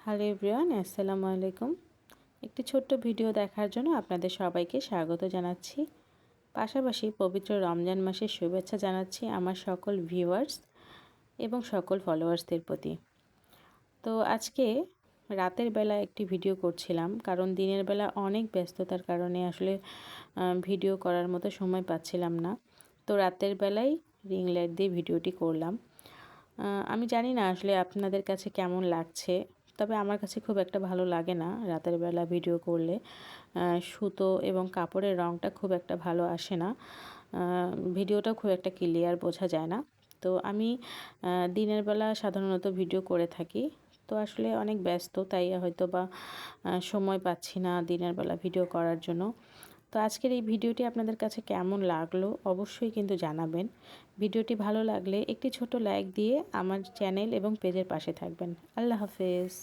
Hello everyone, আসসালামু আলাইকুম। একটি ছোট্ট ভিডিও দেখার জন্য আপনাদের সবাইকে স্বাগত জানাচ্ছি। পাশাপাশি পবিত্র রমজান মাসের শুভেচ্ছা জানাচ্ছি আমার সকল ভিউয়ার্স এবং সকল ফলোয়ার্সদের প্রতি। তো আজকে রাতের বেলা একটি ভিডিও করছিলাম, কারণ দিনের বেলা অনেক ব্যস্ততার কারণে আসলে ভিডিও করার মতো সময় পাচ্ছিলাম না। তো রাতের বেলায় রিং লাইট দিয়ে ভিডিওটি করলাম। আমি জানি না আসলে আপনাদের কাছে কেমন লাগছে, তবে আমার কাছে খুব একটা ভালো লাগে না রাতের বেলা ভিডিও করলে। সুতো এবং কাপড়ের রঙটা খুব একটা ভালো আসে না, ভিডিওটা খুব একটা ক্লিয়ার বোঝা যায় না। তো আমি দিনের বেলা সাধারণত ভিডিও করে থাকি। তো আসলে অনেক ব্যস্ত, তাই হয়তো বা সময় পাচ্ছি না দিনের বেলা ভিডিও করার জন্য। তো আজকের এই ভিডিওটি আপনাদের কাছে কেমন লাগলো অবশ্যই কিন্তু জানাবেন। ভিডিওটি ভালো লাগলে একটি ছোট লাইক দিয়ে আমার চ্যানেল এবং পেজের পাশে থাকবেন। আল্লাহ হাফেজ।